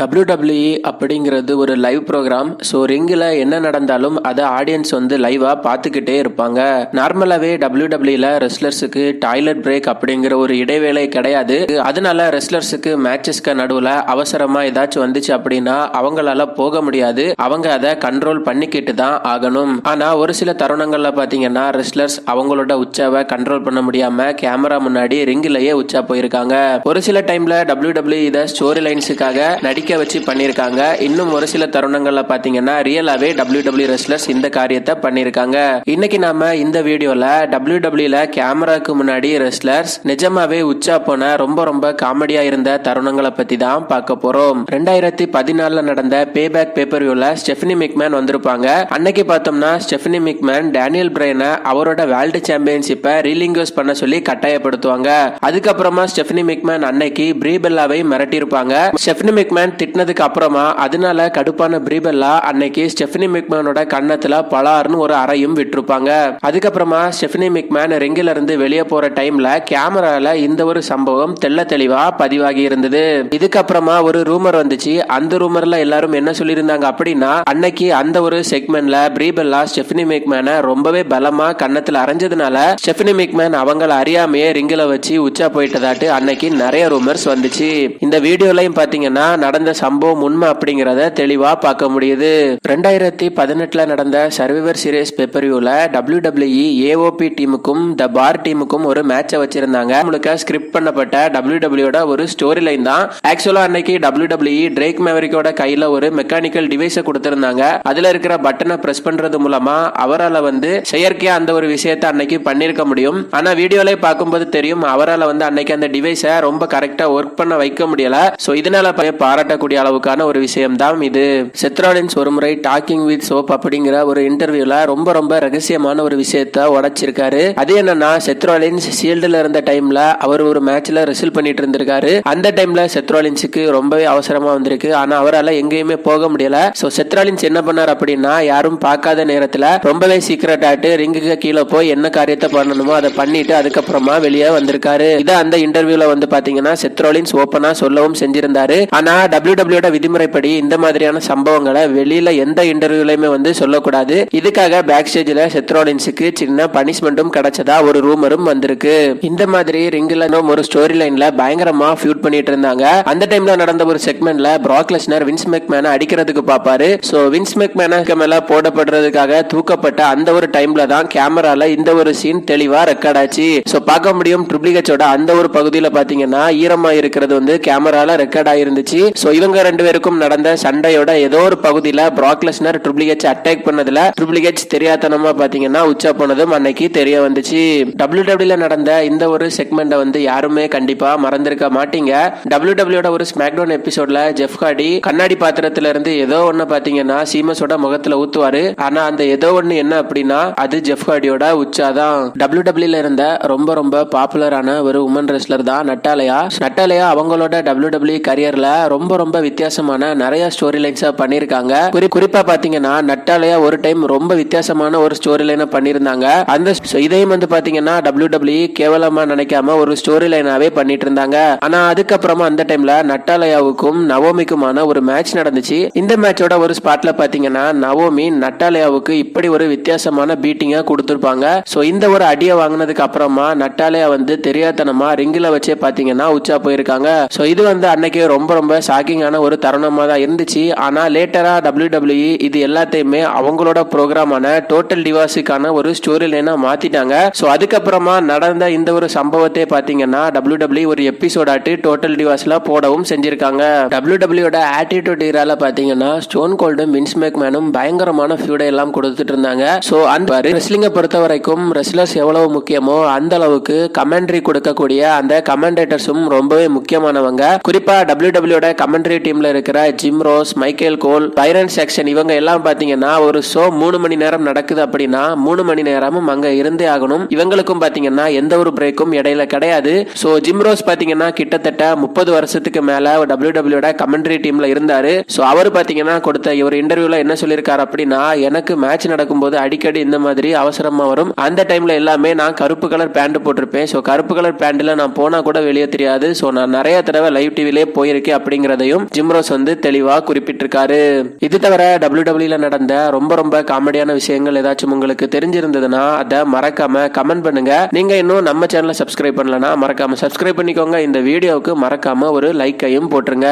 WWE அப்படிங்கிறது ஒரு live program. So ரிங்கில் என்ன நடந்தாலும் அதை ஆடியன்ஸ் வந்து லைவாக பார்த்துக்கிட்டே இருப்பாங்க. நார்மலாகவே WWEல ரெஸ்லர்ஸுக்கு டாய்லெட் பிரேக் அப்படிங்கிற ஒரு இடைவேளை கிடையாது. அதனால ரெஸ்லர்ஸுக்கு மேட்சஸ்க்கு நடுவில் அவசரமாக ஏதாச்சும் வந்துச்சு அப்படின்னா அவங்களால போக முடியாது. அவங்க அதை கண்ட்ரோல் பண்ணிக்கிட்டு தான் ஆகணும். ஆனால் ஒரு சில தருணங்களில் பார்த்தீங்கன்னா ரெஸ்லர்ஸ் அவங்களோட உச்சாவை கண்ட்ரோல் பண்ண முடியாமல் கேமரா முன்னாடி ரிங்கிலேயே உச்சா போயிருக்காங்க. ஒரு சில டைமில் WWE இதை ஸ்டோரி லைன்ஸுக்காக நடிக்க வச்சு பண்ணிருக்காங்க. இன்னும் ஒரு சில தருணங்கள்ல பாத்தீங்கன்னா ரியலாவே WWE ரெஸ்லர்ஸ் இந்த காரியத்தை பண்ணிருக்காங்க. இன்னைக்கு நாம இந்த வீடியோல WWEல கேமராக்கு முன்னாடி ரெஸ்லர்ஸ் நிஜமாவே உச்சா போன ரொம்ப காமெடியா இருந்த தருணங்களை பத்தி தான் பார்க்க போறோம். 2014 நடந்த பேபேக் பேப்பர்வியூல ஸ்டெஃபனி மெக்மேன் வந்திருப்பாங்க. அன்னைக்கு பார்த்தோம்னா ஸ்டெஃபனி மெக்மேன் டேனியல் பிரையனை அவரோட வேர்ல்டு சாம்பியன்ஷிப்பை ரீலிங்கோஸ் பண்ண சொல்லி கட்டாயப்படுத்துவாங்க. அதுக்கப்புறமா ஸ்டெஃபனி மெக்மேன் அன்னைக்கு பிரீபெல்லாவை மிரட்டியிருப்பாங்க. ஸ்டெஃபனி மெக்மேன் திட்டினதுக்கு அப்புறமா அதனால கடுப்பான பிரீபெல்லா அன்னைக்கு ஸ்டெஃபனி மெக்மேனோட கண்ணத்துல பலார்னு ஒரு அறையும் விட்டுருப்பாங்க. அதுக்கப்புறமா ஸ்டெஃபனி மெக்மேன் ரிங்கில இருந்து வெளியே போற டைம்ல கேமரால இந்த ஒரு சம்பவம் தெள்ள தெளிவா பதிவாகி இருந்தது. இதுக்கப்புறமா ஒரு ரூமர் வந்துச்சு. அந்த ரூமர்ல எல்லாரும் என்ன சொல்லியிருந்தாங்க அப்படின்னா அன்னைக்கு அந்த ஒரு செக்மெண்ட்ல பிரீபெல்லா ஸ்டெஃபனி மெக்மேனை ரொம்பவே பலமா கண்ணத்துல அரைஞ்சதுனால ஸ்டெஃபனி மெக்மேன் அவங்கள அறியாமையே ரிங்கில வச்சு உச்சா போயிட்டதாட்டு அன்னைக்கு நிறைய ரூமர்ஸ் வந்துச்சு. இந்த வீடியோலையும் பாத்தீங்கன்னா நடந்த சம்பவம் உண்மை அப்படிங்கறத தெளிவா பார்க்க முடியுது. 2018 நடந்த சர்வைவர் சீரிஸ் பேப்பர்வியூல WWE AOP டீமுக்கும் த பார் டீமுக்கும் ஒரு மேட்சை வச்சிருந்தாங்க. முழுக்க ஸ்கிரிப்ட் பண்ணப்பட்ட WWEயோட ஒரு ஸ்டோரி லைன் தான். ஆக்சுவலா அன்னைக்கு WWE ட்ரேக் மேவரிக்கோட கையில ஒரு மெக்கானிக்கல் டிவைஸை கொடுத்திருந்தாங்க. அதுல இருக்கிற பட்டனை பிரஸ் பண்றது மூலமா அவரால் வந்து செயற்கையா அந்த ஒரு விஷயத்தை அன்னைக்கு பண்ணிருக்க முடியும். ஆனா வீடியோல பார்க்கும்போது தெரியும் அவரால் வந்து அன்னைக்கு அந்த டிவைஸை ரொம்ப கரெக்டா ஒர்க் பண்ண வைக்க முடியல. சோ இதனால பாராட்டக்கூடிய அளவுக்கான ஒரு விஷயம் தான் இது. செத் ராலின்ஸ் ஒரு முறை டாக்கிங் வித் சோப் அப்படிங்கிற ஒரு இன்டர்வியூல ரொம்ப ரகசியமான ஒரு விஷயத்தை உடைச்சிருக்காரு. அது என்னன்னா செத் ராலின்ஸ் ஷீல்டுல இருந்த டைம்ல அவர் ஒரு மேட்ச்ல ரெசில் பண்ணிட்டு இருந்திருக்காரு. அந்த டைம்ல செத் ராலின்ஸுக்கு ரொம்பவே அவசரமா வந்திருக்கு. ஆனா அவரால் எங்கேயுமே போக முடியல. சோ செத் ராலின்ஸ் என்ன பண்ணார் அப்படின்னா யாரும் பார்க்காத நேரத்துல ரொம்பவே சீக்கிரட் ஆட்டு ரிங்குக்கு கீழே போய் என்ன காரியத்தை பண்ணணுமோ அதை பண்ணிட்டு அதுக்கப்புறமா வெளியே வந்திருக்காரு. இதை அந்த இன்டர்வியூல வந்து பாத்தீங்கன்னா செத் ராலின்ஸ் ஓப்பனா சொல்லவும் செஞ்சிருந்தாரு. ஆனா WWE விதிமுறைப்படி இந்த மாதிரியான சம்பவங்களை வெளியில எந்த இன்டர்வியூலயுமே வந்து சொல்லக்கூடாது. இதுக்காக பேக் ஸ்டேஜ்ல செத் ராலின்ஸுக்கு சின்ன பனிஷ்மெண்ட்டும் கிடைச்சதா ஒரு ரூமரும் வந்திருக்கு. இந்த மாதிரி ரிங்கில ஒரு ஸ்டோரி லைன்ல பயங்கரமா ஃபியூட் பண்ணிட்டு இருந்தாங்க. அந்த டைம்ல நடந்த ஒரு செக்மெண்ட்ல பிராக் லெஸ்னர் வின்ஸ் மெக்மேனை அடிக்கிறதுக்கு பாப்பாரு. சோ வின்ஸ் மெக்மேனுக்கு மேல போடப்படுறதுக்காக தூக்கப்பட்ட அந்த ஒரு டைம்ல தான் கேமரால இந்த ஒரு சீன் தெளிவா ரெக்கார்ட் ஆச்சு. சோ பார்க்க முடியும் ட்ரிபிள் ஹெச்சோட அந்த ஒரு பகுதியில பாத்தீங்கன்னா ஈரமா இருக்கிறது வந்து கேமரால ரெக்கார்ட் ஆயிருந்துச்சு. சோ இவங்க ரெண்டு பேருக்கும் நடந்த சண்டையோட ஏதோ ஒரு பகுதியில பிராக் லெஸ்னர் ட்ரிபிள் ஹெச் அட்டாக் பண்ணதுல ட்ரிபிள் ஹெச் தெரியாதனமா பாத்தீங்கன்னா உச்சா போனதும் அன்னைக்கு தெரிய வந்துச்சு. WWE நடந்த இந்த ஒரு செக்மெண்ட வந்து யாருமே கண்டிப்பா மறந்திருக்க மாட்டீங்க. WWEயோட ஒரு ஸ்மாக்டவுன் எபிசோட்ல ஜெஃப் ஹார்டி கண்ணாடி பாத்திரத்துல இருந்து ஏதோ ஒண்ணு பாத்தீங்கன்னா சீமஸோட முகத்துல ஊத்துவாரு. ஆனா அந்த ஏதோ ஒண்ணு என்ன அப்படின்னா அது ஜெஃப் ஹார்டியோட உச்சாதான். WWEல இருந்த ரொம்ப பாப்புலரான ஒரு உமன் ரெஸ்லர் தான் நட்டாலயா. அவங்களோட WWE கரியர்ல ரொம்ப வித்தியாசமான நிறைய ஸ்டோரி லைன்ஸா பண்ணிருக்காங்க. குறிப்பா பாத்தீங்கன்னா நட்டாலயா ஒரு டைம் ரொம்ப வித்தியாசமான ஒரு ஸ்டோரி லைனை பண்ணிருந்தாங்க. அந்த இதையும் வந்து பாத்தீங்கன்னா WWE கேவலமா நினைக்காம ஒரு ஸ்டோரி லைனாவே பண்ணிட்டு இருந்தாங்க. ஆனா அதுக்கப்புறமா அந்த டைம்ல நட்டாலயாவுக்கும் நவோமிக்குமான ஒரு மேட்ச் நடந்துச்சு. இந்த மேட்சோட ஒரு ஸ்பாட்ல பாத்தீங்கன்னா நவோமி நட்டாலயாவுக்கு இப்படி ஒரு வித்தியாசமான பீட்டிங்கா கொடுத்திருப்பாங்க. சோ இந்த ஒரு அடியை வாங்கினதுக்கு அப்புறமா நட்டாலயா வந்து தெரியாதனமா ரிங்கில வச்சே பாத்தீங்கன்னா உச்சா போயிருக்காங்க. சோ இது வந்து அன்னைக்கு ரொம்ப ஷாக்கிங்கான ஒரு தருணமா தான் இருந்துச்சு. ஆனா லேட்டரா WWE இது எல்லாத்தையுமே அவங்களோட ப்ரோக்ராமான டோட்டல் டிவாஸுக்கான ஒரு ஸ்டோரி லைனா மாத்திட்டாங்க. சோ அதுக்கப்புறமா நடந்த இந்த ஒரு சம்பவத்தை பாத்தீங்கன்னா WWE ஒரு எபிசோட் ஆட்டு டோட்டல் டிவாஸ்ல போடவும் செஞ்சிருக்காங்க. WWEயோட ஆட்டிடியூட் ஏரால பாத்தீங்கன்னா ஸ்டோன் கோல்டும் வின்ஸ் மெக்மேனும் பயங்கரமான ஃபியூடை எல்லாம் கொடுத்துட்டு இருந்தாங்க. சோ அந்த ரெஸ்லிங்கை பொறுத்த வரைக்கும் ரெஸ்லர்ஸ் எவ்வளவு முக்கியமோ அந்த அளவுக்கு கமெண்ட்ரி கொடுக்கக்கூடிய அந்த கமெண்டேட்டர்ஸும் ரொம்பவே முக்கியமானவங்க. குறிப்பா WWEயோட கமெண்ட்ரி டீம்ல இருக்கிற ஜிம் ரோஸ், மைக்கேல் கோல், பைரன் செக்ஷன் இவங்க எல்லாம் பாத்தீங்கன்னா ஒரு ஷோ 3 மணி நேரம் நடக்குது அப்படின்னா 3 மணி நேரமும் அங்க இருந்தே ஆகணும். இவங்களுக்கும் பாத்தீங்கன்னா எந்த ஒரு பிரேக்கும் இடையில கிடையாது. சோ ஜிம் ரோஸ் பாத்தீங்கன்னா கிட்டத்தட்ட 30 வருஷத்துக்கு மேல WWEயோட கமெண்ட்ரி டீம்ல இருந்தாரு. சோ அவர் பாத்தீங்கன்னா கொடுத்த ஒரு இன்டர்வியூல என்ன சொல்லிருக்காரு அப்படின்னா எனக்கு மேட்ச் நடக்கும்போது அடிக்கடி இந்த மாதிரி அவசரமா வரும். அந்த டைம்ல எல்லாமே நான் கருப்பு கலர் பேண்ட் போட்டிருப்பேன். சோ கருப்பு கலர் பேண்ட்ல நான் போனா கூட வெளியே தெரியாது. சோ நான் நிறைய தடவை லைவ் டிவிலே போயிருக்கேன் அப்படிங்கறதையும் அப்படிங்கறதையும் ஜிம் ரோஸ் வந்து தெளிவா குறிப்பிட்டிருக்காரு. இது தவிர WWE நடந்த ரொம்ப காமெடியான விஷயங்கள் ஏதாச்சும் உங்களுக்கு தெரிஞ்சிருந்ததுன்னா அதை மறக்காம கமெண்ட் பண்ணுங்க. நீங்க இன்னும் நம்ம சேனலை சப்ஸ்கிரைப் பண்ணலனா மறக்காம சப்ஸ்கிரைப் பண்ணிக்கோங்க. இந்த வீடியோவுக்கு மறக்காம ஒரு லைக்கையும் போட்டுருங்க.